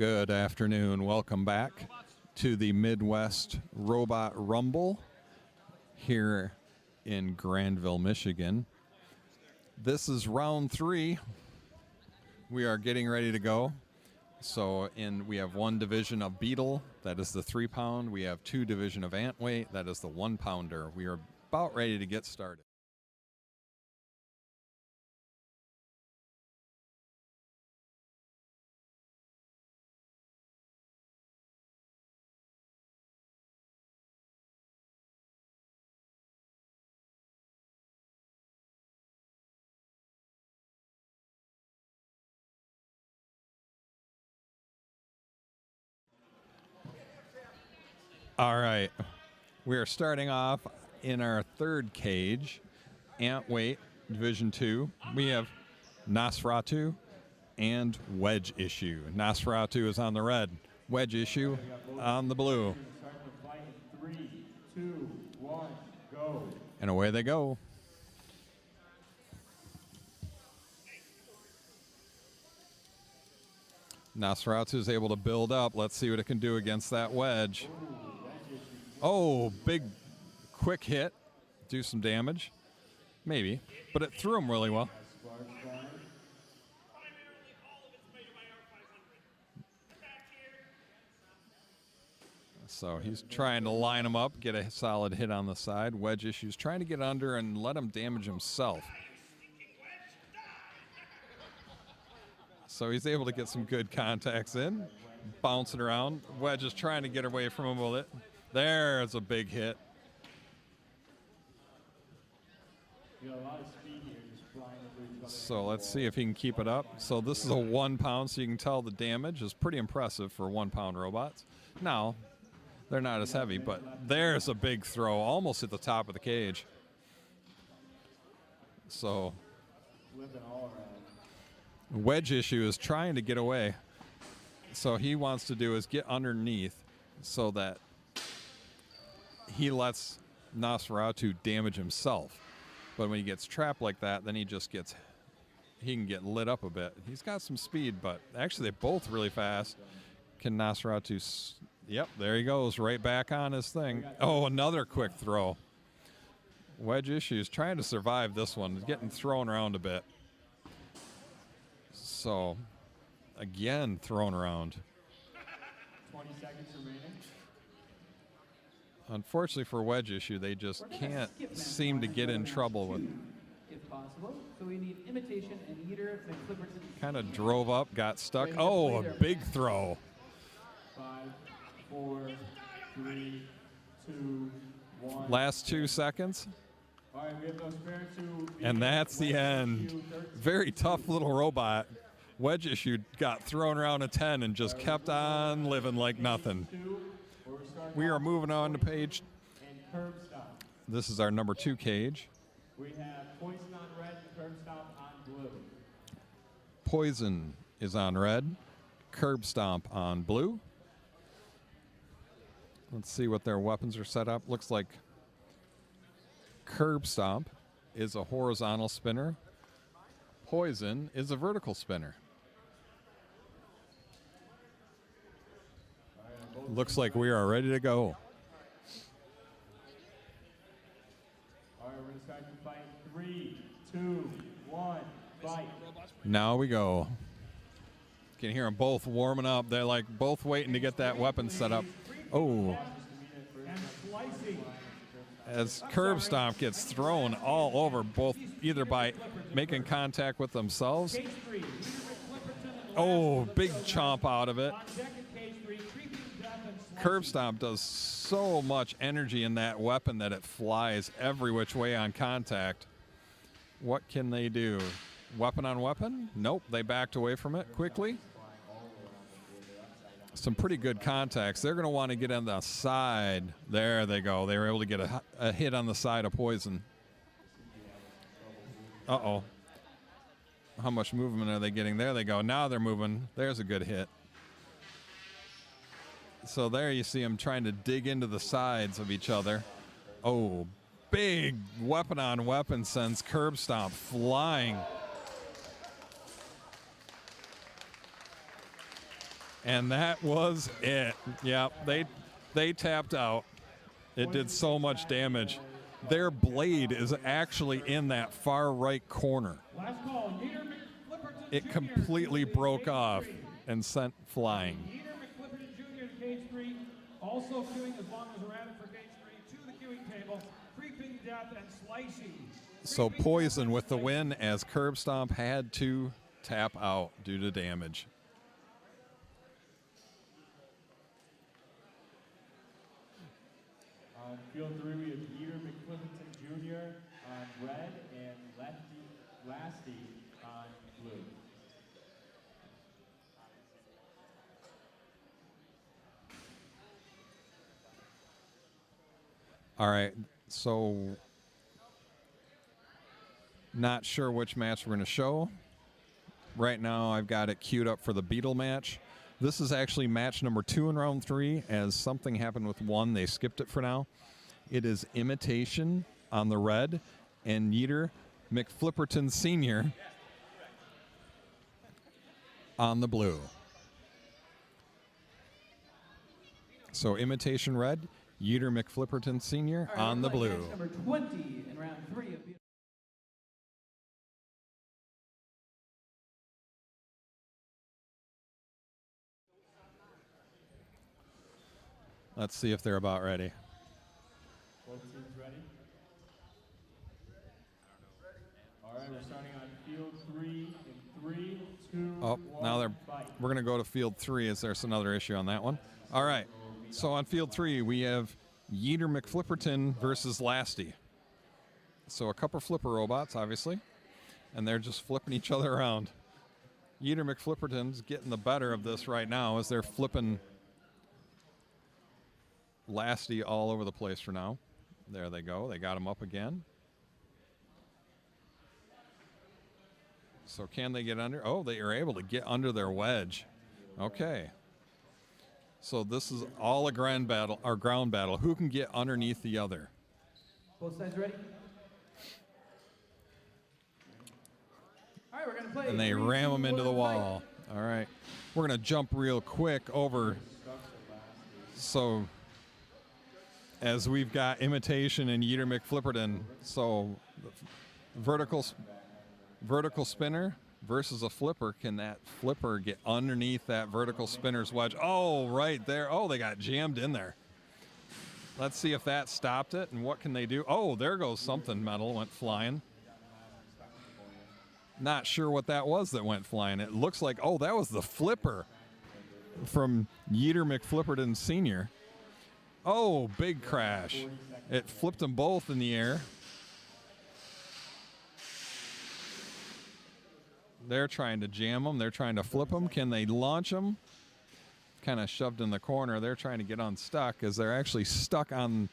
Good afternoon. Welcome back to the Midwest Robot Rumble here in Grandville, Michigan. This is round 3. We are getting ready to go. So we have one division of Beetle, that is the 3-pound. We have 2 division of Antweight, that is the 1-pounder. We are about ready to get started. All right, we are starting off in our 3rd cage, Antweight, Division 2. We have Nosferatu and Wedge Issue. Nosferatu is on the red, Wedge Issue on the blue. 3, 2, 1, go. And away they go. Nosferatu is able to build up. Let's see what it can do against that wedge. Oh, big, quick hit. Do some damage. Maybe. But it threw him really well. So he's trying to line him up, get a solid hit on the side. Wedge Issue's trying to get under and let him damage himself. So he's able to get some good contacts in. Bouncing around. Wedge is trying to get away from him with it. There's a big hit. So let's see if he can keep it up. So this is a 1-pound, so you can tell the damage is pretty impressive for 1-pound robots. Now, they're not as heavy, but there's a big throw, almost at the top of the cage. So Wedge Issue is trying to get away. So he wants to do is get underneath so that he lets Nosferatu damage himself. But when he gets trapped like that, then he can get lit up a bit. He's got some speed, but actually they're both really fast. Can Nosferatu... Yep, there he goes, right back on his thing. Oh, another quick throw. Wedge Issue is trying to survive this one. He's getting thrown around a bit. So, again, thrown around. 20 seconds remaining. Unfortunately for Wedge Issue, they just can't seem to get in trouble with. If possible, so we need imitation and eater and Clipperton. Kind of drove up, got stuck. Oh, a big throw. 5, 4, 3, 2, 1. Last 2 seconds. All right, we have those spare 2. And that's the end. Very tough little robot. Wedge Issue got thrown around a 10 and just kept on living like nothing. We are moving on to page. This is our number 2 cage. We have Poison on red, Curb Stomp on blue. Poison is on red, Curb Stomp on blue. Let's see what their weapons are set up. Looks like Curb Stomp is a horizontal spinner. Poison is a vertical spinner. Looks like we are ready to go. All right, we're going to start the fight. 3, 2, 1, fight. Now we go. You can hear them both warming up. They're like both waiting to get that weapon set up. Oh. As Curb Stomp gets thrown all over, both either by making contact with themselves. Oh, big chomp out of it. Curb Stomp does so much energy in that weapon that it flies every which way on contact. What can they do? Weapon on weapon? Nope, they backed away from it quickly. Some pretty good contacts. They're going to want to get on the side. There they go. They were able to get a hit on the side of Poison. Uh-oh. How much movement are they getting? There they go. Now they're moving. There's a good hit. So there you see them trying to dig into the sides of each other. Oh, big weapon on weapon sends Curb Stomp flying. And that was it. Yeah, they tapped out. It did so much damage. Their blade is actually in that far right corner. Last call, Yeater McFlipperton It Jr. completely to broke cage off 3. and sent flying. Yeater McFlipperton Jr. to cage 3. Also queuing as long as we're at it for cage 3 to the queuing table. Creeping Death and Slicey. So Poison with the win as Curb Stomp had to tap out due to damage. On field 3, we have Yeater McFlipperton Jr. on red and Lasty on blue. All right, so not sure which match we're going to show. Right now, I've got it queued up for the Beetle match. This is actually match number 2 in round 3, as something happened with 1. They skipped it for now. It is Imitation on the red and Yeater McFlipperton Sr. on the blue. So Imitation red, Yeater McFlipperton Sr. All right, on the we're playing blue. match number 20 in round 3 of Beetle. Let's see if they're about ready. Both teams ready? All right, we're starting on field 3 in 3, 2, Oh, 1, now fight. we're going to go to field 3 as there's another issue on that one. All right. So on field 3, we have Yeater McFlipperton versus Lasty. So a couple flipper robots, obviously, and they're just flipping each other around. Yeater McFlipperton's getting the better of this right now as they're flipping Lasty all over the place for now. There they go. They got him up again. So can they get under? Oh, they are able to get under their wedge. Okay. So this is all a ground battle. Who can get underneath the other? Both sides ready? All right, we're going to play. And they 3, ram 2, them into the 1, wall. All right. We're going to jump real quick over. So as we've got Imitation and Yeater McFlipperton. So vertical spinner versus a flipper. Can that flipper get underneath that vertical spinner's wedge? Oh, right there. Oh, they got jammed in there. Let's see if that stopped it, and what can they do? Oh, there goes something metal, went flying. Not sure what that was that went flying. It looks like, oh, that was the flipper from Yeater McFlipperton Sr. Oh, big crash. It flipped them both in the air. They're trying to jam them. They're trying to flip them. Can they launch them? Kind of shoved in the corner. They're trying to get unstuck as they're actually stuck on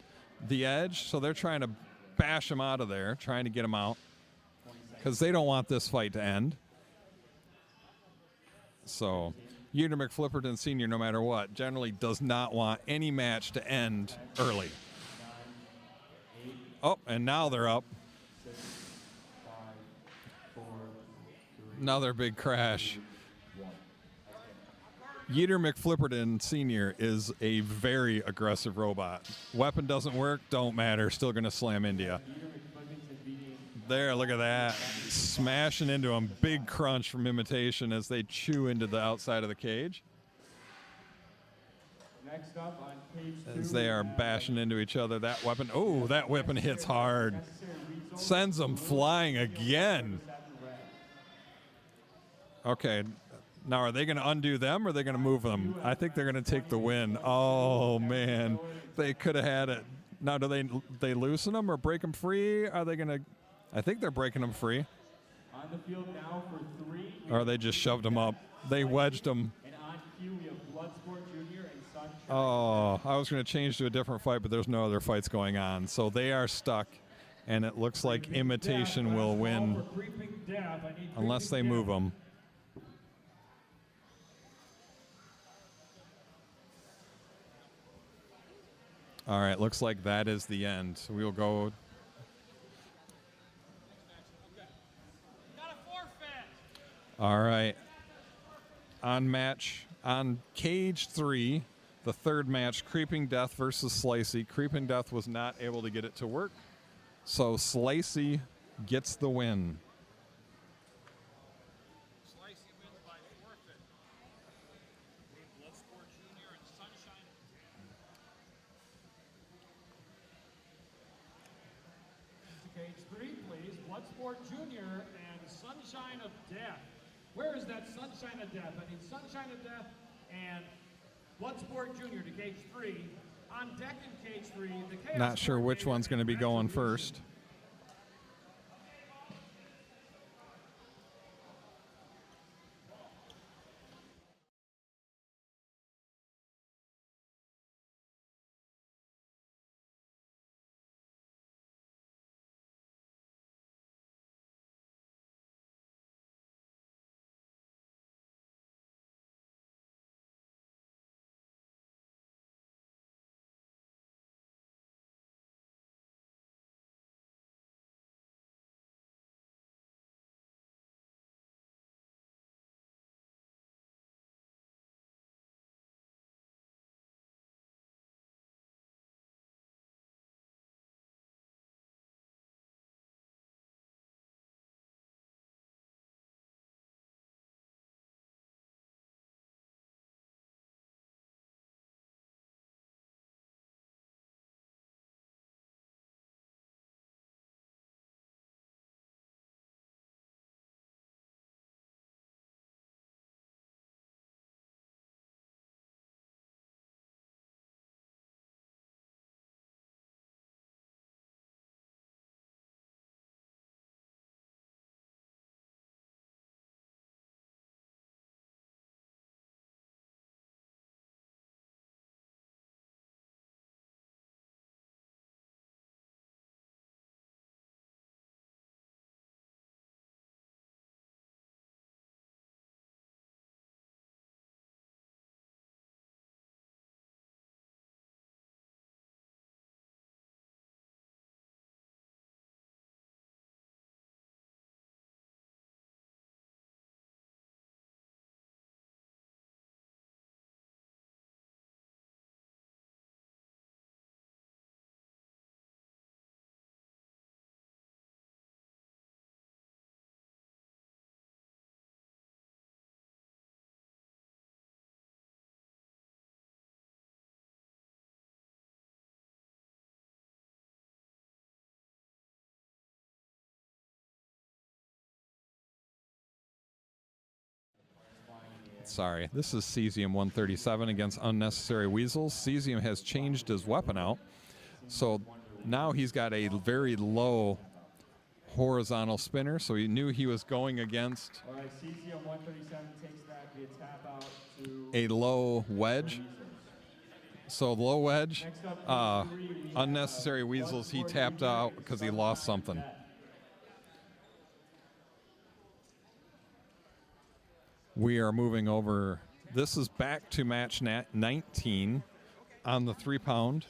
the edge. So they're trying to bash them out of there, trying to get them out because they don't want this fight to end. So Yeater McFlipperton Sr., no matter what, generally does not want any match to end early. Oh, and now they're up. Another big crash. Yeater McFlipperton Sr. is a very aggressive robot. Weapon doesn't work, don't matter, still going to slam into you. There, look at that. Smashing into him. Big crunch from Imitation as they chew into the outside of the cage. Next up on page 2. As they are bashing into each other. That weapon, oh, that weapon hits hard. Sends them flying again. Okay, now are they going to undo them or are they going to move them? I think they're going to take the win. Oh, man. They could have had it. Now, do they loosen them or break them free? Are they going to? I think they're breaking them free. On the field now for 3. Or they just shoved them up. They wedged them. And on cue, we have Bloodsport Jr. and Sunshine. Oh, I was going to change to a different fight, but there's no other fights going on. So they are stuck, and it looks like Imitation will win unless they move them. All right, looks like that is the end. So we'll go. All right. On match On cage 3, the third match, Creeping Death versus Slicey. Creeping Death was not able to get it to work, so Slicey gets the win. Slicey wins by forfeit. Bloodsport Jr. and Sunshine. To cage 3, please. Bloodsport Jr. and Sunshine of Death. Where is that Sunshine of Death? I need Sunshine of Death and Bloodsport Jr. to cage 3. On deck in cage 3, the Chaos Not sure which Coordinator one's going to be and going Retribution. first. Sorry, this is Cesium 137 against Unnecessary Weasels. Cesium has changed his weapon out, so now he's got a very low horizontal spinner, so he knew he was going against All right, Cesium 137 takes that via tap out to a low wedge. So low wedge, next up. Cage 3, we have Unnecessary Weasels, he Bloodsport tapped Jr. out and because he lost Sunshine something. Death. We are moving over. This is back to match 19 on the 3-pound.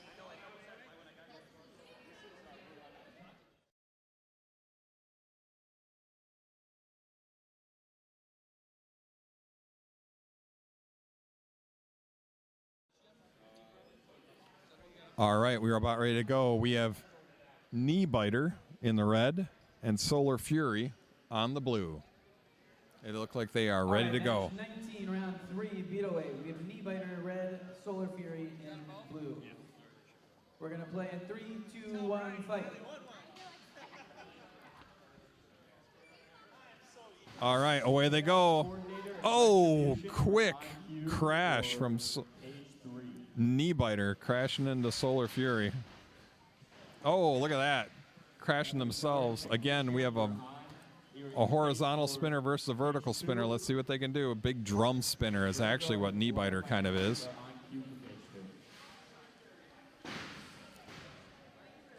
All right, we are about ready to go. We have Knee Biter in the red and Solar Fury on the blue. They look like they are ready to go. Match 19, round 3, Vito A. We have Knee Biter in red, Solar Fury in blue. We're going to play in 3, 2, 1, fight. All right, away they go. Oh, quick crash from Knee Biter crashing into Solar Fury. Oh, look at that. Crashing themselves. Again, we have a horizontal spinner versus a vertical spinner. Let's see what they can do. A big drum spinner is actually what Knee Biter kind of is.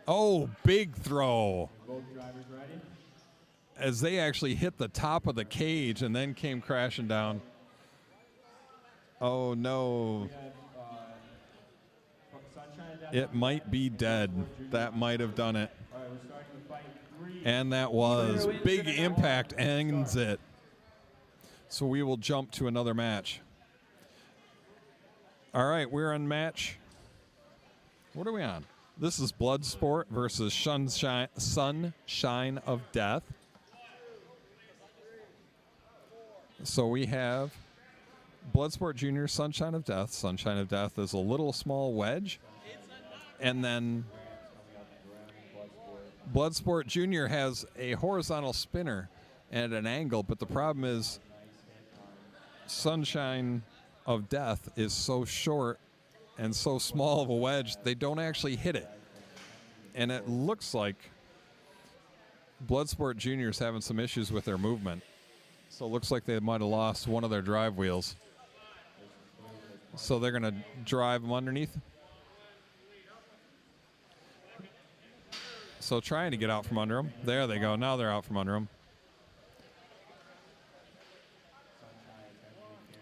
Oh, big throw. Both drivers ready? As they actually hit the top of the cage and then came crashing down. Oh, no. We have Sunshine Death. It might be dead. That might have done it. All right, we're starting with fight 3. And that was big impact ends it. So we will jump to another match. All right, we're on match. What are we on? This is Bloodsport versus Sunshine of Death. So we have Bloodsport Junior, Sunshine of Death. Sunshine of Death is a little small wedge. And then Bloodsport Junior has a horizontal spinner at an angle, but the problem is Sunshine of Death is so short and so small of a wedge, they don't actually hit it. And it looks like Bloodsport Junior is having some issues with their movement. So it looks like they might have lost one of their drive wheels. So they're going to drive them underneath. So trying to get out from under them. There they go. Now they're out from under them.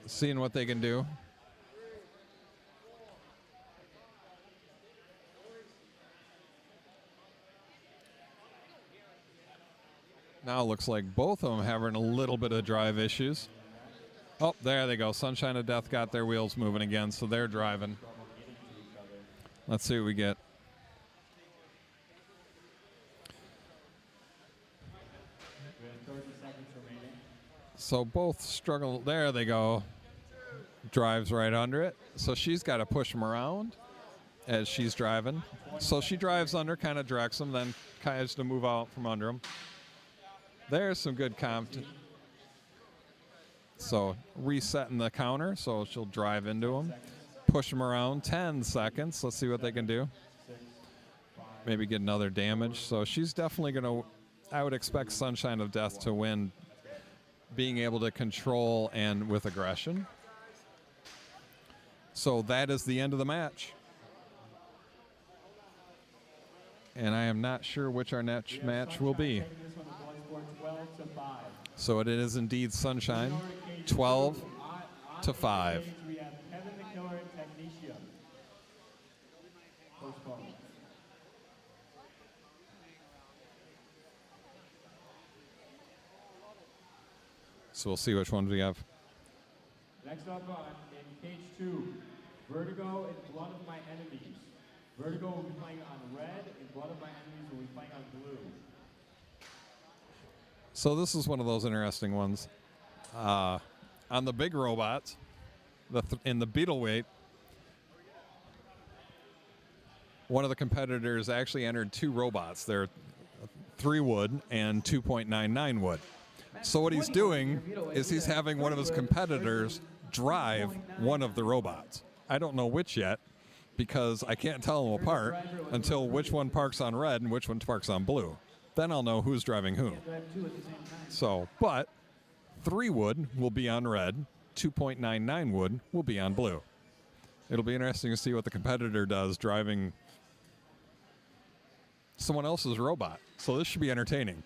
Seeing what they can do. Now it looks like both of them having a little bit of drive issues. Oh, there they go. Sunshine of Death got their wheels moving again, so they're driving. Let's see what we get. So both struggle. There they go. Drives right under it. So she's got to push them around as she's driving. So she drives under, kind of directs them, then kind of to move out from under them. There's some good comp. So resetting the counter, so she'll drive into them, push them around. 10 seconds. Let's see what they can do. Maybe get another damage. So she's definitely going to, I would expect Sunshine of Death to win, being able to control and with aggression. So that is the end of the match. And I am not sure which our next match will be. So it is indeed Sunshine, 12-5. We have Kevin the Killer and Technicia. Postponed. So we'll see which ones we have. Next up in cage 2, Vertigo and Blood of My Enemies. Vertigo will be playing on red, and Blood of My Enemies will be playing on blue. So this is one of those interesting ones. On the big robots, in the beetle weight, one of the competitors actually entered 2 robots. They're 3 wood and 2.99 wood. So what he's doing is he's having one of his competitors drive one of the robots. I don't know which yet, because I can't tell them apart until which one parks on red and which one parks on blue. Then I'll know who's driving who. So, but 3 wood will be on red, 2.99 wood will be on blue. It'll be interesting to see what the competitor does driving someone else's robot. So this should be entertaining.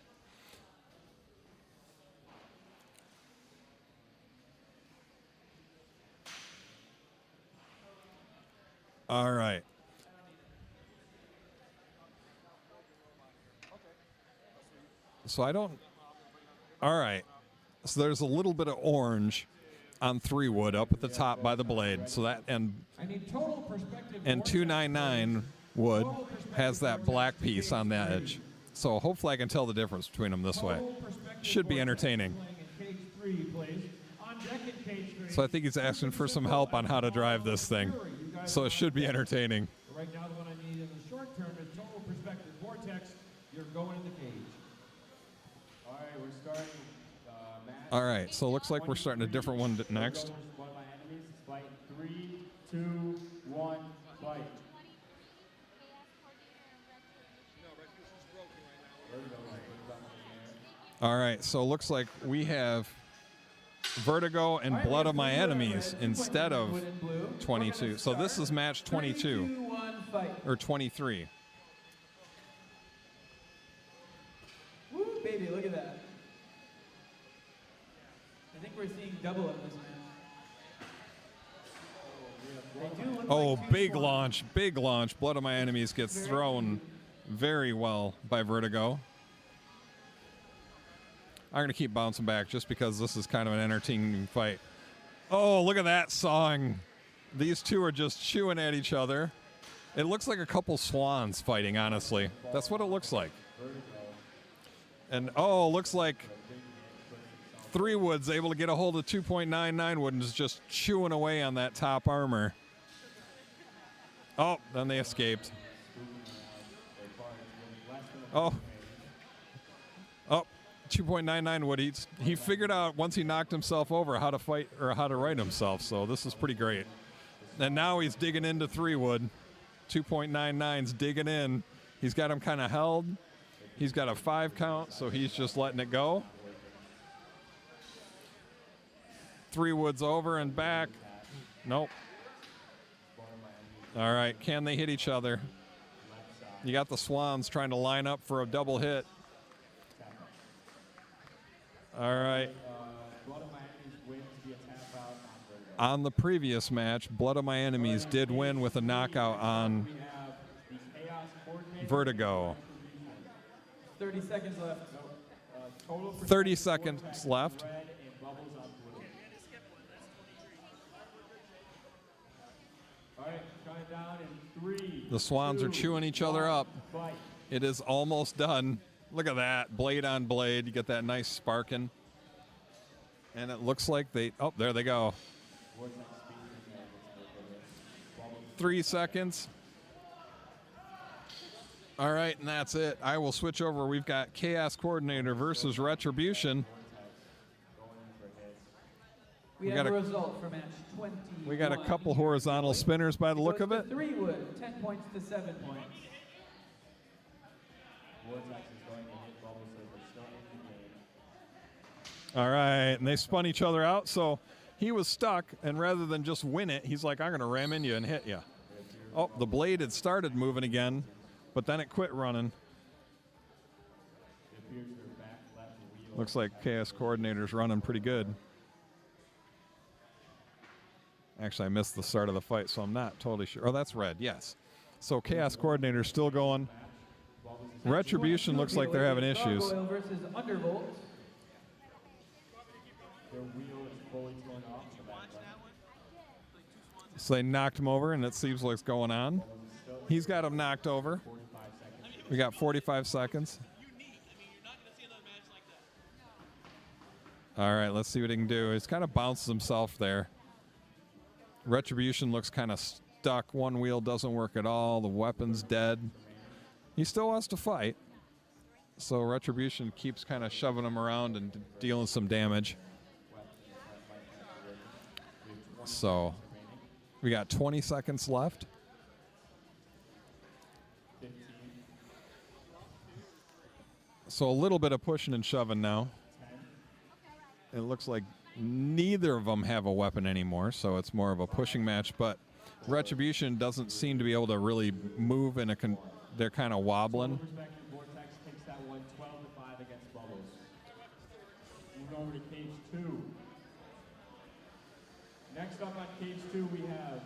All right. So I don't. All right. So there's a little bit of orange on 3 wood up at the top by the blade. So that and 299 wood has that black piece on the edge. So hopefully I can tell the difference between them this way. Should be entertaining. So I think he's asking for some help on how to drive this thing. So it should be entertaining. Right now, the one I need in the short term is Total Perspective Vortex. You're going in the cage. All right, we're starting match. All right, so it looks like we're starting a different one next. One of my enemies is fight 3, 2, 1, fight. All right, so it looks like we have Vertigo and Blood of My Enemies instead of 22. So this is match 22 or 23. Woo, baby, look at that. I think we're seeing double in this match. They do look Oh, like 2 big swans. launch, big launch. Blood of My Enemies gets thrown very well by Vertigo. I'm going to keep bouncing back just because this is kind of an entertaining fight. Oh, look at that sawing. These two are just chewing at each other. It looks like a couple swans fighting, honestly. That's what it looks like. And, oh, looks like 3 Wood's able to get a hold of 2.99 Wood and is just chewing away on that top armor. Oh, then they escaped. Oh. Oh, 2.99 Wood. He figured out once he knocked himself over how to fight or how to right himself, so this is pretty great. And now he's digging into 3 Wood. 2.99's digging in. He's got him kind of held. He's got a 5 count, so he's just letting it go. 3 Wood's over and back. Nope. All right, can they hit each other? You got the swans trying to line up for a double hit. All right. On the previous match, Blood of My Enemies did win with a knockout on Vertigo. 30 seconds left. 30 seconds left. The swans are chewing each other up. It is almost done. Look at that, blade on blade. You get that nice sparking. And it looks like oh, there they go. 3 seconds. All right, and that's it. I will switch over. We've got Chaos Coordinator versus Retribution. We have a result for match 20. We got a couple horizontal spinners by the look of it. 3 Wood, 10 points to 7 points. All right, and they spun each other out, so he was stuck, and rather than just win it, he's like, I'm going to ram into you and hit you. Oh, the blade had started moving again, but then it quit running. Looks like Chaos Coordinator's running pretty good. Actually, I missed the start of the fight, so I'm not totally sure. Oh, that's red, yes. So Chaos Coordinator's still going. Retribution looks like they're having issues. Gargoyle versus Undervolt. So they knocked him over, and it seems like it's going on. He's got him knocked over. We got 45 seconds. All right, let's see what he can do. He's kind of bounced himself there. Retribution looks kind of stuck. One wheel doesn't work at all. The weapon's dead. He still wants to fight. So Retribution keeps kind of shoving him around and dealing some damage. So we got 20 seconds left. So a little bit of pushing and shoving now. It looks like neither of them have a weapon anymore, so it's more of a pushing match. But Retribution doesn't seem to be able to really move, and they're kind of wobbling. Vortex takes that one 12-5 against Bubbles. Moving over to cage 2. Next up on cage 2, we have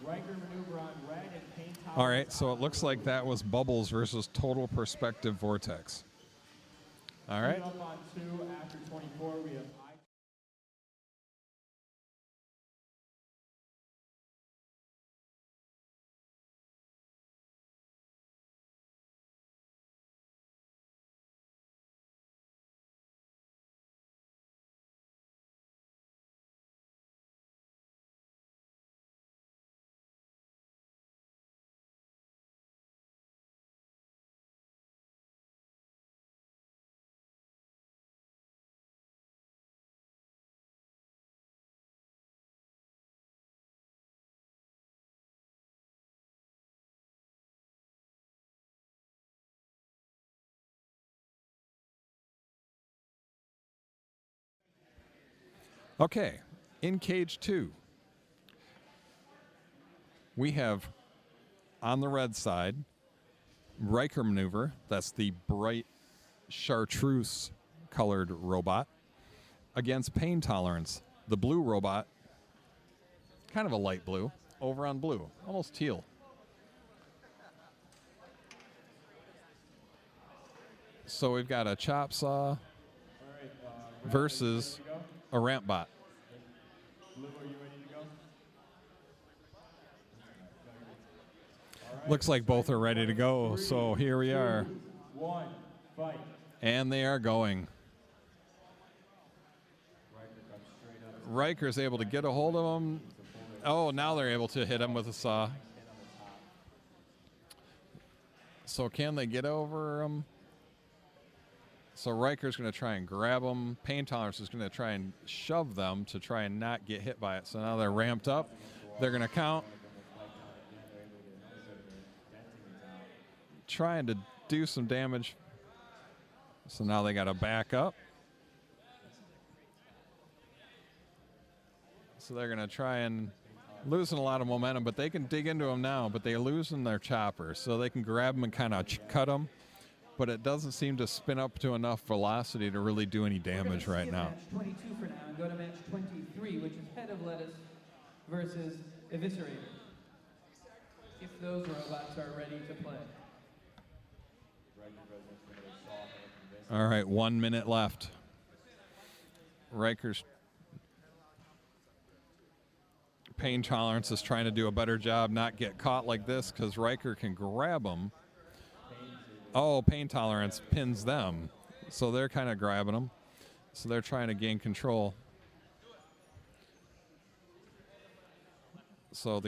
Riker Maneuver on red and Pain Tower. All right, so it looks like that was Bubbles versus Total Perspective Vortex. All right. Up on 2 after 24, we have Okay, in cage 2, we have on the red side Riker Maneuver. That's the bright chartreuse colored robot against Pain Tolerance, the blue robot, kind of a light blue, over on blue, almost teal. So we've got a chop saw versus a ramp bot. Blue, are you ready to go? Looks like both are ready to go. So here we are. 1, fight. And they are going. Riker comes straight up. Riker's able to get a hold of him. Oh, now they're able to hit him with a saw. So can they get over him? So Riker's going to try and grab them. Pain Tolerance is going to try and shove them to try and not get hit by it. So now they're ramped up. They're going to count. Trying to do some damage. So now they got to back up. So they're going to try and losing a lot of momentum, but they can dig into them now, but they're losing their choppers. So they can grab them and kind of cut them. But it doesn't seem to spin up to enough velocity to really do any damage right now. Match 22 for now and go to match 23, which is Head of Lettuce versus Eviscerator. If those robots are ready to play. All right, 1 minute left. Riker's Pain Tolerance is trying to do a better job, not get caught like this, because Riker can grab them. Oh, Pain Tolerance pins them. So they're kind of grabbing them. So they're trying to gain control. So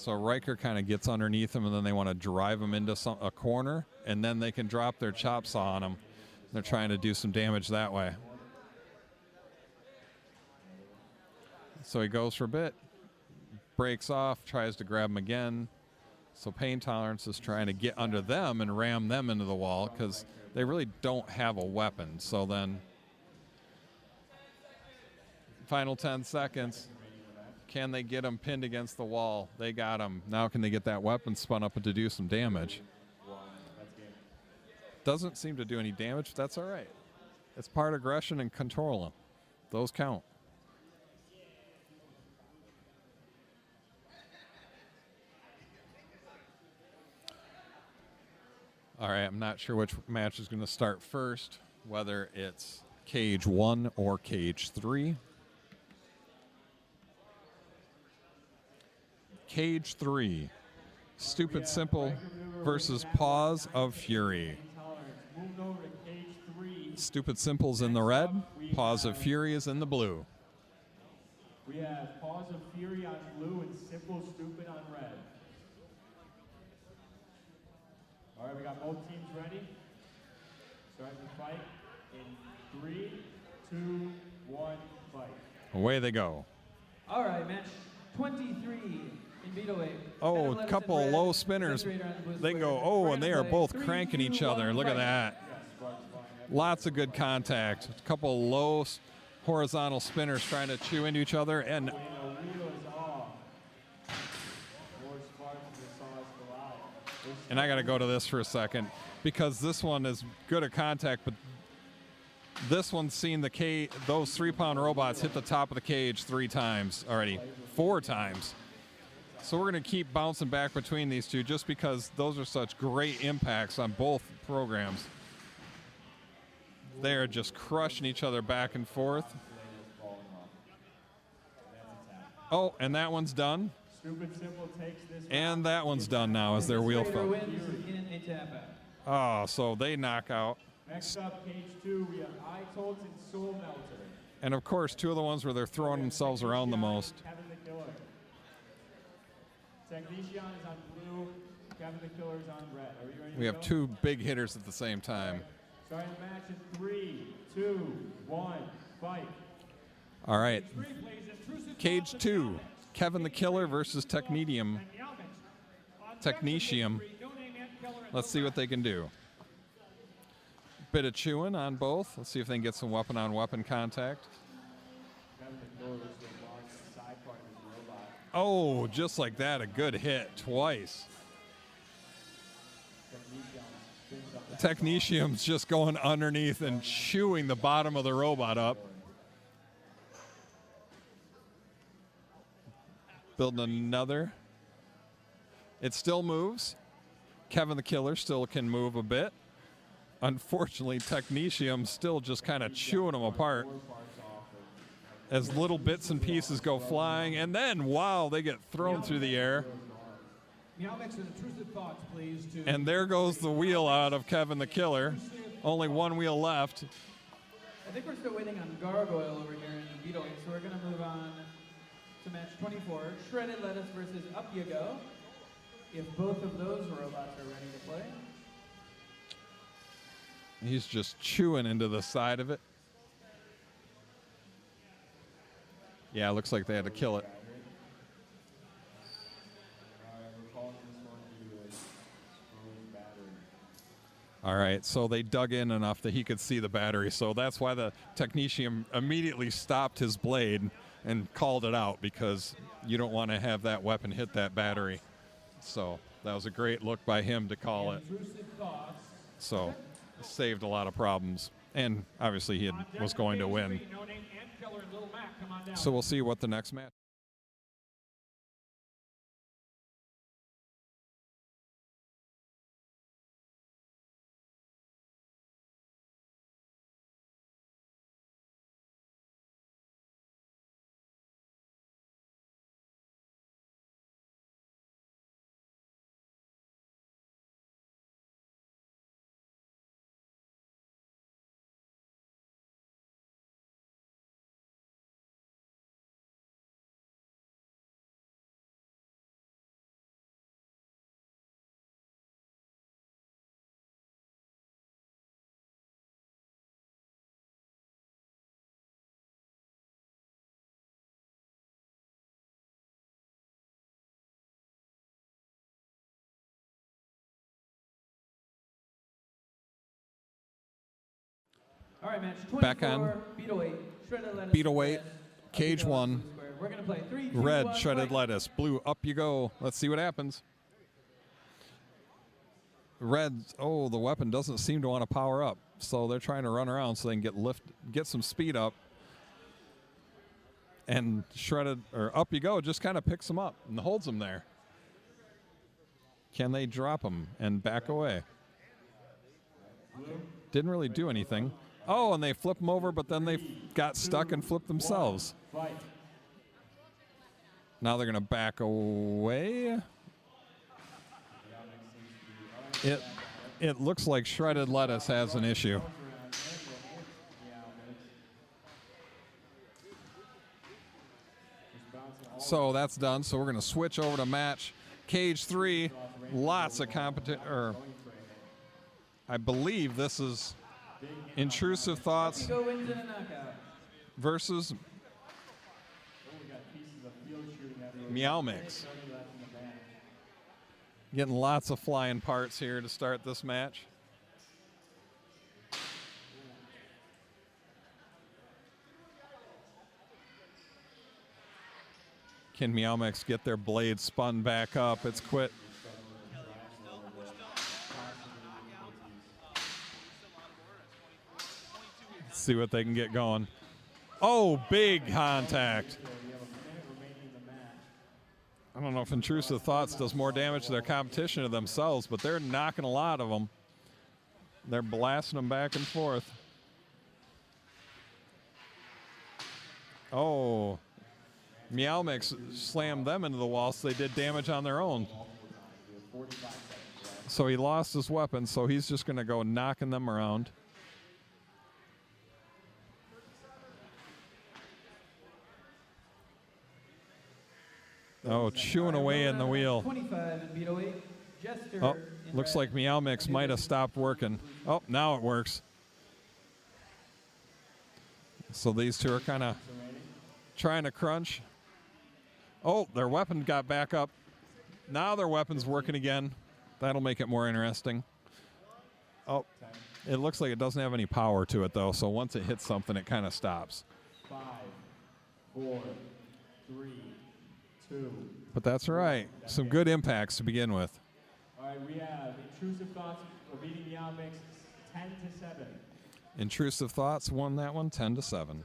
Riker kind of gets underneath them, and then they want to drive them into a corner, and then they can drop their chop saw on them. They're trying to do some damage that way. So he goes for a bit, breaks off, tries to grab him again. So Pain Tolerance is trying to get under them and ram them into the wall because they really don't have a weapon. So then, final 10 seconds. Can they get him pinned against the wall? They got him. Now can they get that weapon spun up to do some damage? Doesn't seem to do any damage, but that's all right. It's part aggression and control them. Those count. All right, I'm not sure which match is going to start first, whether it's Cage 1 or Cage 3. Cage 3, Stupid Simple versus Paws of Fury. Stupid Simple's in the red, Paws of Fury is in the blue. We have Paws of Fury on blue and Simple Stupid on red. All right, we got both teams ready. Start the fight in 3, 2, 1, fight. Away they go. All right, match 23 in Vito. Oh, a couple of low spinners. They can go, oh, and they are both cranking each other. Look at that. Lots of good contact. A couple of low horizontal spinners trying to chew into each other. And I got to go to this for a second because this one is good at contact, but this one's seen those 3-pound robots hit the top of the cage 3 times already, 4 times. So we're going to keep bouncing back between these two just because those are such great impacts on both programs. They are just crushing each other back and forth. Oh, and that one's done. And that one's done now as their wheel fell. Oh, so they knock out. Next up, Cage 2, we have iTolls and Soul Melter. And of course, 2 of the ones where they're throwing themselves around the most. Kevin the Killer. Technician is on blue, Kevin the Killer is on red. Are you ready to We have go? 2 big hitters at the same time. Starting the match in 3, 2, 1, fight. All right. Cage 2, Kevin the Killer versus Technetium. Technetium. Let's see what they can do. Bit of chewing on both. Let's see if they can get some weapon-on-weapon contact. Oh, just like that, a good hit twice. Technetium's just going underneath and chewing the bottom of the robot up. Building another. It still moves. Kevin the Killer still can move a bit. Unfortunately, Technetium still just kind of chewing them apart as little bits and pieces go flying. And then, wow, they get thrown through the air. Meow Mix and Intrusive Thoughts, please. And there goes the wheel out of Kevin the Killer. Only one wheel left. I think we're still waiting on Gargoyle over here in the Beetle Wing, so we're going to move on to match 24, Shredded Lettuce versus Up You Go. If both of those robots are ready to play. He's just chewing into the side of it. Yeah, looks like they had to kill it. All right, so they dug in enough that he could see the battery. So that's why the technician immediately stopped his blade and called it out, because you don't want to have that weapon hit that battery. So that was a great look by him to call it. So saved a lot of problems. And obviously he was going to win. So we'll see what the next match. All right, match 24, Back on. Beetleweight, Shredded Lettuce. Beetleweight, cage one. We're going to play 3, 2, Red, 1, Shredded fight. Lettuce. Blue, Up You Go. Let's see what happens. Red, oh, the weapon doesn't seem to want to power up. So they're trying to run around so they can get some speed up. And Shredded, or Up You Go, just kind of picks them up and holds them there. Can they drop them and back away? Didn't really do anything. Oh, and they flip them over, but then they got stuck and flipped themselves. Now they're going to back away. It looks like Shredded Lettuce has an issue. So that's done. So we're going to switch over to match cage 3. Lots of competition. I believe this is Intrusive Thoughts Go wins in a knockout. versus Meow Mix. Getting lots of flying parts here to start this match. Can Meow Mix get their blade spun back up? It's quit. Let's see what they can get going. Oh, big contact. I don't know if Intrusive Thoughts does more damage to their competition or themselves, but they're knocking a lot of them. They're blasting them back and forth. Oh, Meow Mix slammed them into the wall, so they did damage on their own. So he lost his weapon, so he's just going to go knocking them around. Oh, chewing away in the wheel. 25 and Beetleweight, Jester. Oh, in looks red. like Meow Mix might have stopped working. Oh, now it works. So these two are kind of trying to crunch. Oh, their weapon got back up. Now their weapon's working again. That'll make it more interesting. Oh, it looks like it doesn't have any power to it, though. So once it hits something, it kind of stops. 5, 4, 3, 2. But that's all right. Some good impacts to begin with. All right, we have Intrusive Thoughts beating Meow Mix 10-7. Intrusive Thoughts won that one 10-7.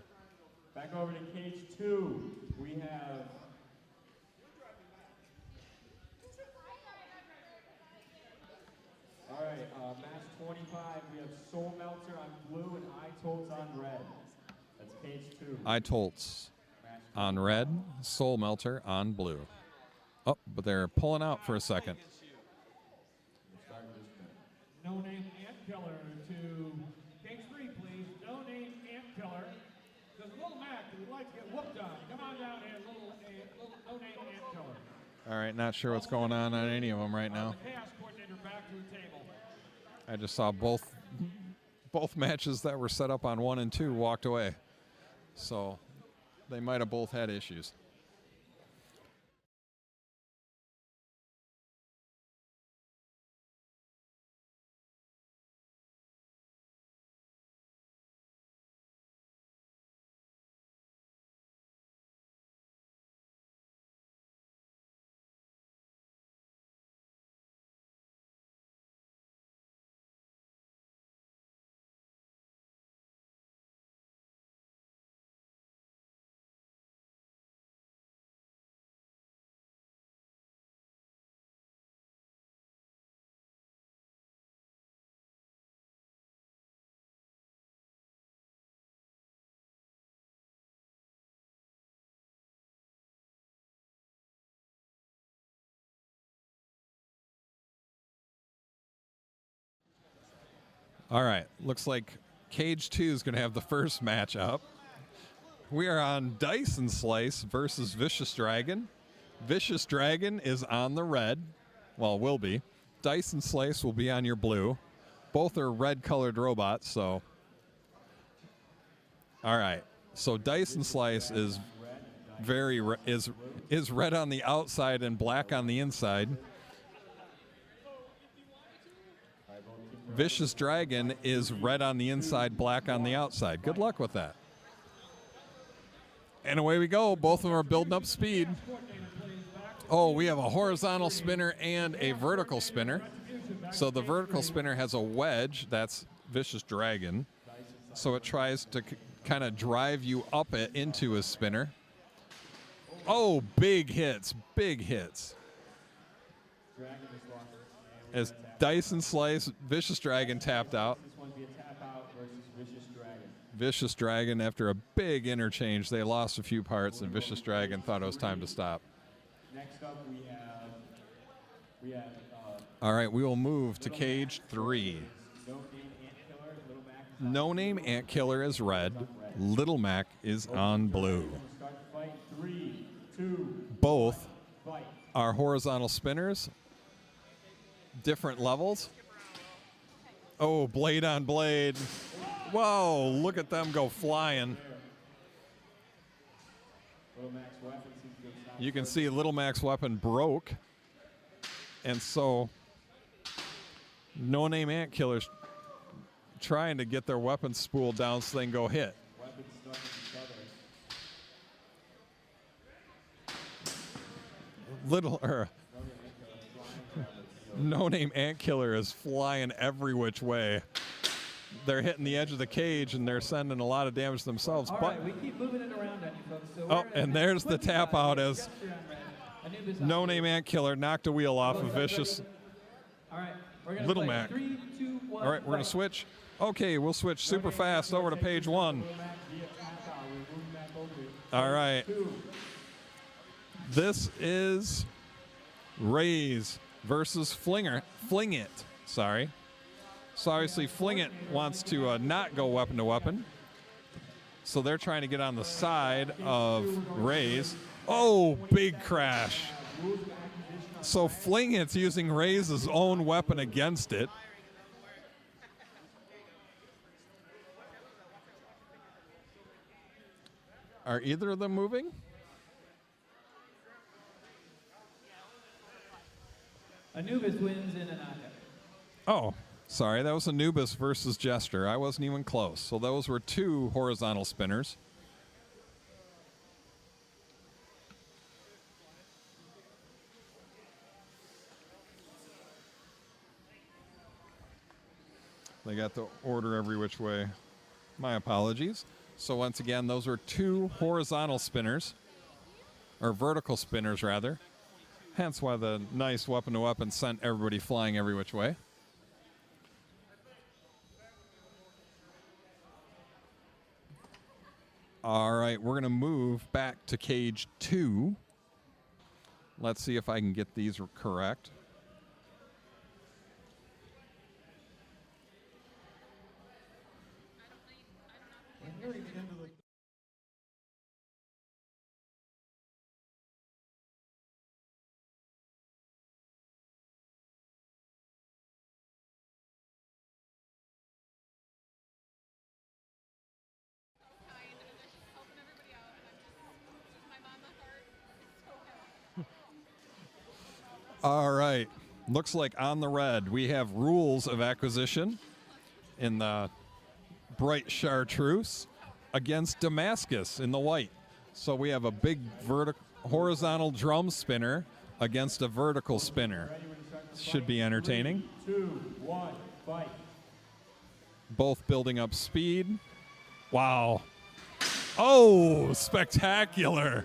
Back over to cage 2. We have all right, match 25. We have Soul Melter on blue and iToltz on red. That's cage 2. iToltz on red, Soul Melter on blue. Oh, but they're pulling out for a second. No name Ant Killer to cage 3, please. No name Ant Killer. There's a little Mac that would like to get whooped on. Come on down here, little no name Ant Killer. All right, not sure what's going on any of them right now. The chaos coordinator back to the table. I just saw both matches that were set up on 1 and 2 walked away. So they might have both had issues. All right, looks like Cage 2 is going to have the first match up. We are on Dyson Slice versus Vicious Dragon. Vicious Dragon is on the red, well, will be. Dyson Slice will be on your blue. Both are red-colored robots, so. All right, so Dyson Slice is is red on the outside and black on the inside. Vicious Dragon is red on the inside, black on the outside. Good luck with that. And away we go. Both of them are building up speed. Oh, we have a horizontal spinner and a vertical spinner. So the vertical spinner has a wedge. That's Vicious Dragon. So it tries to kind of drive you up it into a spinner. Oh, big hits. Big hits. As Dyson Slice, Vicious Dragon tapped out. This one be a tap out versus Vicious Dragon. Vicious Dragon, after a big interchange, they lost a few parts, and Vicious Dragon thought it was time to stop. Next up, we have. All right, we will move to Cage 3. No name Ant Killer. Little Mac. No Name Ant Killer is red. Little Mac is on blue. Start the fight. 3, 2, Both fight. are horizontal spinners. Different levels. Oh, blade on blade. Whoa, look at them go flying. Little Mac's weapon seems to have stopped. You can see Little Mac's weapon broke. And so No Name Ant Killer's trying to get their weapons spooled down so they can go hit. Weapons stuck in each other. No Name Ant Killer is flying every which way. They're hitting the edge of the cage and they're sending a lot of damage themselves. All But right, we keep moving it around on you folks. So oh, we're and at there's the 25 tap out minutes. as Gesture on red. Anubis on No blue. Name Ant Killer knocked a wheel off of Vicious. All right, we're gonna Little play Mac. 3, 2, 1. All right, we're going to fight. switch. Okay, we'll switch super fast over to page 1. Little Mac via tap out. We're moving back over it. All right. 2. This is Raze versus Fling It. Sorry. So obviously Fling It wants to not go weapon to weapon. So they're trying to get on the side of Raze. Oh, big crash. So Fling It's using Raze's own weapon against it. Are either of them moving? Anubis wins in a knockout. Oh, sorry. That was Anubis versus Jester. I wasn't even close. So those were 2 horizontal spinners. They got the order every which way. My apologies. So once again, those are 2 horizontal spinners, or vertical spinners rather. Hence why the nice weapon-to-weapon sent everybody flying every which way. All right, we're going to move back to Cage 2. Let's see if I can get these correct. All right. Looks like on the red, we have rules of acquisition in the bright chartreuse against Damascus in the white. So we have a big horizontal drum spinner against a vertical spinner. Should be entertaining. 3, 2, 1, fight. Both building up speed. Wow. Oh, spectacular.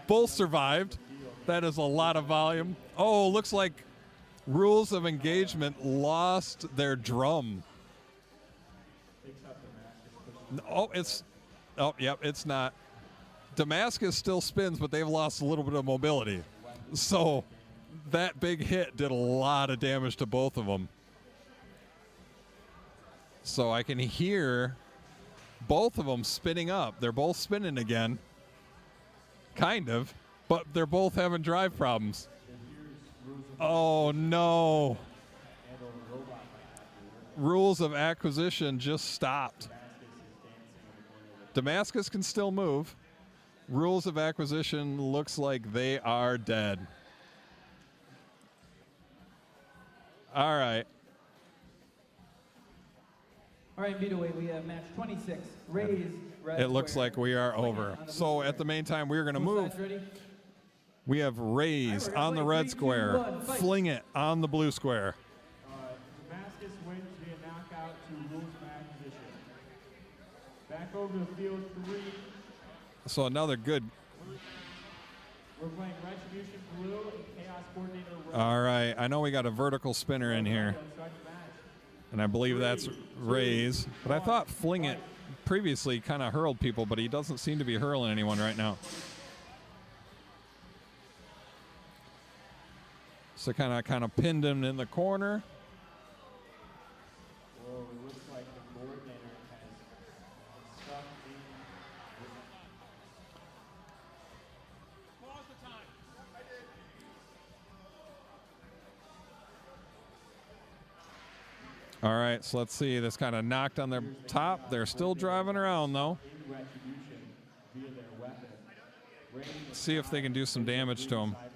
Both survived. That is a lot of volume. Oh, looks like Rules of Engagement lost their drum. Yep, it's not. Damascus still spins, but they've lost a little bit of mobility. So that big hit did a lot of damage to both of them. So I can hear both of them spinning up. They're both spinning again. Kind of. But they're both having drive problems. Oh, no. Rules of Acquisition just stopped. Damascus can still move. Rules of Acquisition looks like they are dead. All right. All right, Beataway, we have match 26. Raise red It looks square. like we are over. So at the main time, we're going to move. Both sides ready? We have Raise on the red square. Fling It on the blue square. Damascus wins via knockout to Rules of Acquisition. Back over to field 3. So another good. We're playing Retribution Blue and Chaos Coordinator Red. All right. I know we got a vertical spinner in here. Let's start the match. And I believe that's Raise. But I thought Fling It previously kind of hurled people, but he doesn't seem to be hurling anyone right now. So kind of pinned him in the corner. Whoa, it looks like the coordinator has stuck in. Pause the time. All right, so let's see. This kind of knocked on their top. They're still driving around, though. In Retribution via their weapon. Raise See if they can do some damage to him. side plates.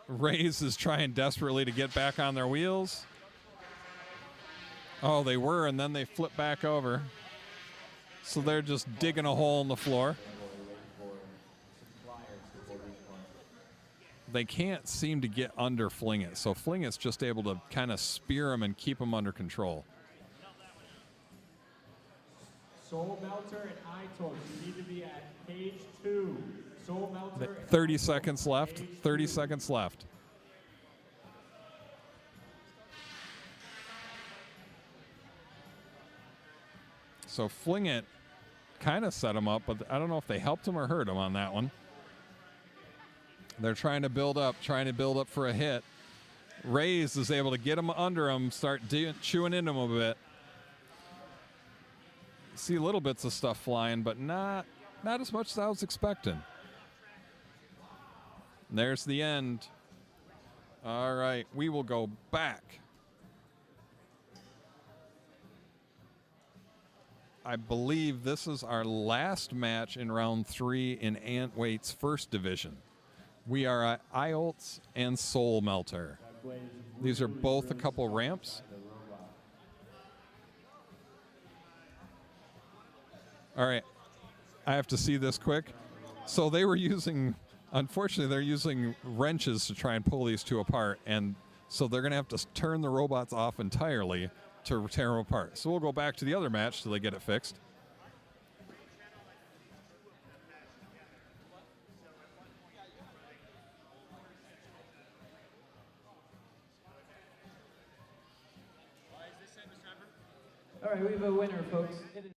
Raise is trying desperately to get back on their wheels. Oh, they were, and then they flip back over. So they're just digging a hole in the floor. They can't seem to get under Fling It. So Fling It's just able to kind of spear them and keep them under control. Soul Melter and iToast, you need to be at cage 2. Soul Melter and 30 iToast, seconds left. cage 30 2. seconds left. So Fling It kind of set him up, but I don't know if they helped him or hurt him on that one. They're trying to build up for a hit. Raise is able to get him under him, start chewing into him a bit. See little bits of stuff flying, but not as much as I was expecting. And there's the end. All right, we will go back. I believe this is our last match in round 3 in Antweight's first division. We are at IOLTS and Soul Melter. These are both a couple ramps. All right, I have to see this quick. So they were using, unfortunately, they're using wrenches to try and pull these two apart, and so they're going to have to turn the robots off entirely to tear them apart. So we'll go back to the other match till they get it fixed. All right, we have a winner, folks. It is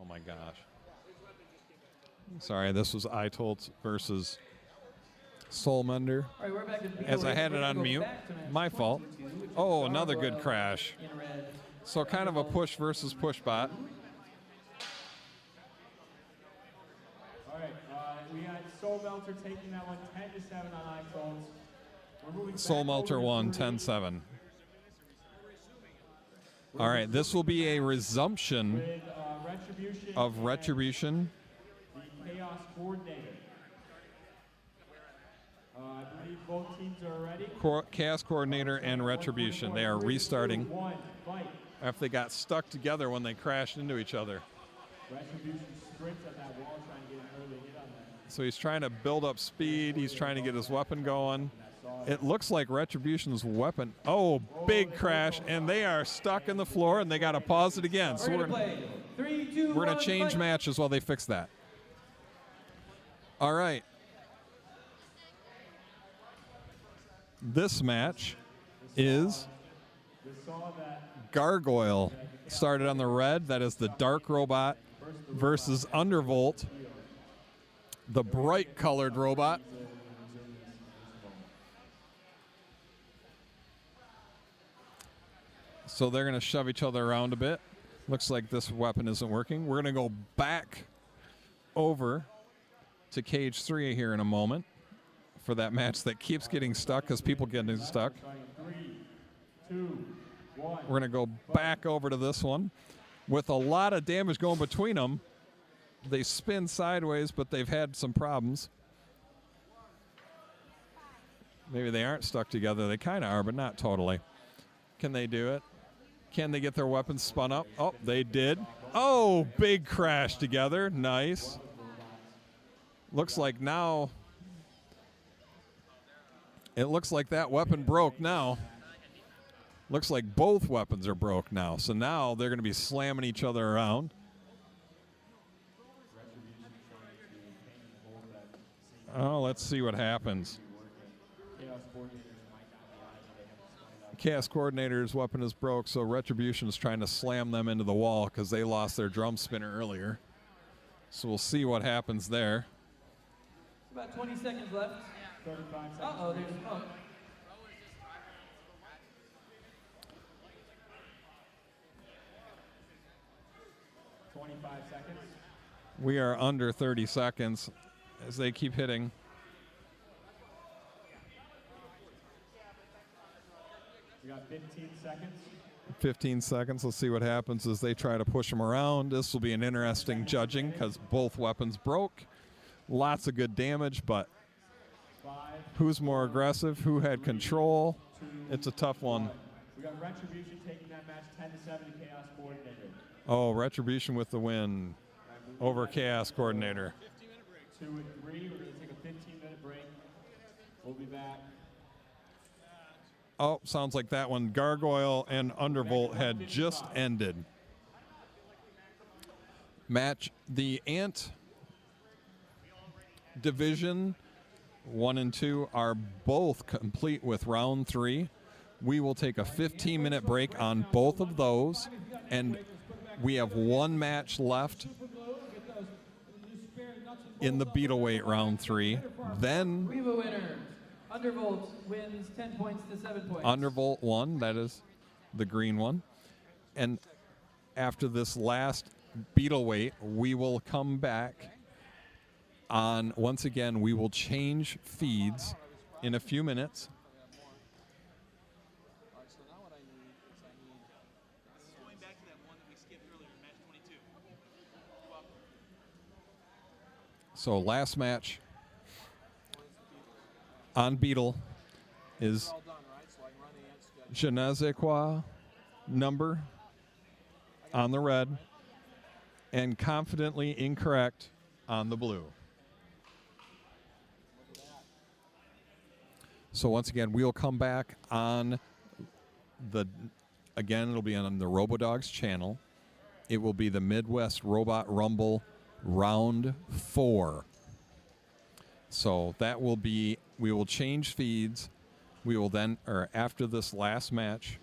Oh my gosh. Sorry, this was iTolt versus Soulmender. All right, we're back in As I Beetle had Weight. it We're on gonna go mute. back to match My fault. 22, which is Oh, another good Gargoyle crash. in red. So kind of a push versus push bot. All right, we had Soul Melter taking that one 10-7 on iTunes. We're moving Soul back Melter over to won 3. 10-7. All right, this will be a resumption With Retribution of and Retribution. the Chaos Coordinator. I believe both teams are ready. Chaos Coordinator and Retribution. They are 3, 2, restarting 1, fight. after they got stuck together when they crashed into each other. Retribution sprints at that wall trying to get an early hit on that. So he's trying to build up speed. He's trying to get his weapon going. It looks like Retribution's weapon. Oh, big crash, and they are stuck in the floor, and they got to pause it again. So We're we're gonna play 3, 2, We're going 1, to change fight. matches while they fix that. All right. This match is We saw that Gargoyle. Started on the red. That is the Dark Robot versus Undervolt, the bright colored robot. So they're going to shove each other around a bit. Looks like this weapon isn't working. We're going to go back over to cage 3 here in a moment for that match that keeps getting stuck because people getting stuck. starting 3, 2, 1. We're going to go back over to this one with a lot of damage going between them. They spin sideways, but they've had some problems. Maybe they aren't stuck together. They kind of are, but not totally. Can they do it? Can they get their weapons spun up? Oh, they did. Oh, big crash together. Nice. Looks like now, it looks like that weapon broke now. Looks like both weapons are broke now. So now they're going to be slamming each other around. Oh, let's see what happens. Chaos Coordinator's weapon is broke, so Retribution is trying to slam them into the wall because they lost their drum spinner earlier. So we'll see what happens there. About 20 seconds left. 35 seconds. Uh-oh, there's smoke. Seconds. We are under 30 seconds as they keep hitting. We got 15 seconds. 15 seconds. Let's see what happens as they try to push them around. This will be an interesting judging because both weapons broke. Lots of good damage, but 5, who's more aggressive? Who had control? 2, It's a tough one. We got Retribution taking that match 10-7 to Chaos Coordinator. Oh, Retribution with the win over Chaos Coordinator. 2 and 3. We're going to take a 15-minute break. We'll be back. Oh, sounds like that one. Gargoyle and Undervolt had just ended. Match the Ant Division 1 and 2 are both complete with round 3. We will take a 15-minute break on both of those, and we have one match left in the Beetleweight round 3. Then We have a winner. Undervolt wins 10 points to 7 points. Undervolt won. That is the green one. And after this last Beetleweight, we will come back on, once again, we will change feeds in a few minutes. So last match on Beetle is Je ne sais quoi number on the red and Confidently Incorrect on the blue. So once again, we'll come back on again, it'll be on the RoboDogs channel. It will be the Midwest Robot Rumble round 4. So that will be, we will change feeds. We will then, or after this last match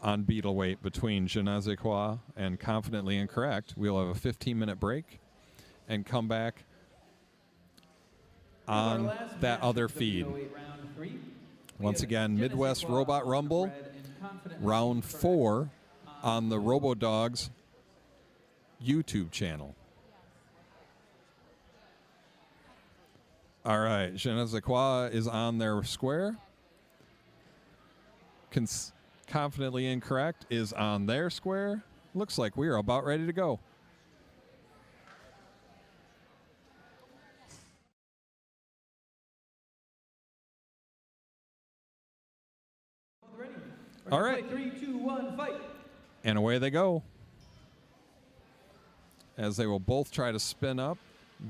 on beetle weight between Je ne sais quoi and Confidently Incorrect. We'll have a 15-minute break and come back on that other feed. Once again, Midwest Robot Rumble, round 4 on the RoboDogs YouTube channel. All right, Je ne sais quoi is on their square. Confidently Incorrect is on their square. Looks like we are about ready to go. All right. 3, 2, 1, fight. And away they go. As they will both try to spin up.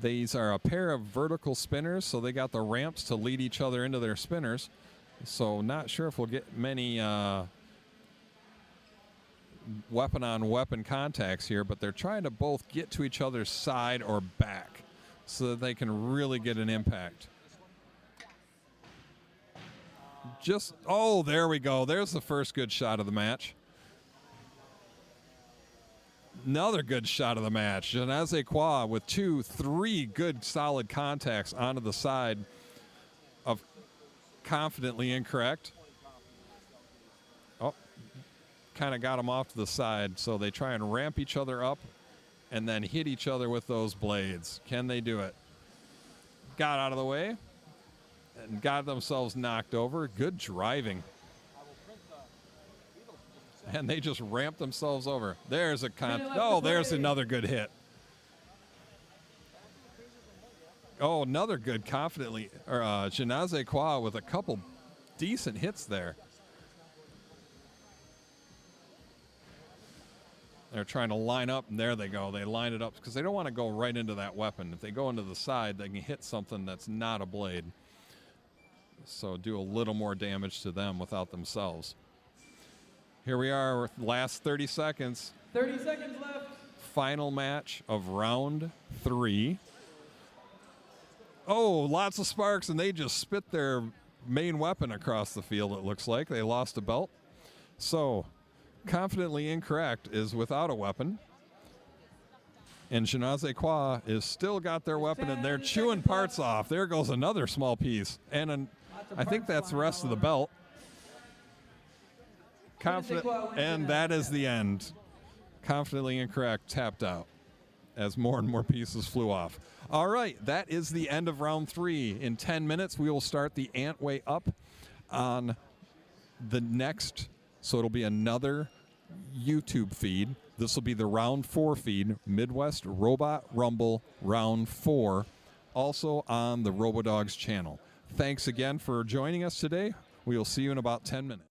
These are a pair of vertical spinners, so they got the ramps to lead each other into their spinners. So not sure if we'll get many weapon-on-weapon contacts here, but they're trying to both get to each other's side or back so that they can really get an impact. Oh, there we go. There's the first good shot of the match. Another good shot of the match. Je ne sais quoi with 2, 3 good solid contacts onto the side of Confidently Incorrect. Oh, kind of got them off to the side, so they try and ramp each other up and then hit each other with those blades. Can they do it? Got out of the way and got themselves knocked over. Good driving. And they just ramped themselves over. There's a there's another good hit. Oh, another good Confidently, or Je ne sais quoi with a couple decent hits there. They're trying to line up, and there they go. They line it up because they don't want to go right into that weapon. If they go into the side, they can hit something that's not a blade. So do a little more damage to them without themselves. Here we are, last 30 seconds. 30 seconds left. Final match of round 3. Oh, lots of sparks, and they just spit their main weapon across the field, it looks like. They lost a belt. So, Confidently Incorrect is without a weapon. And Je ne sais quoi is still got their weapon, and they're chewing parts off. There goes another small piece. And I think that's the rest of the belt. And that is the end. Confidently Incorrect tapped out as more and more pieces flew off. All right, that is the end of round 3. In 10 minutes, we will start the Antway Up on the next. So it'll be another YouTube feed. This will be the round 4 feed, Midwest Robot Rumble round 4, also on the RoboDogs channel. Thanks again for joining us today. We will see you in about 10 minutes.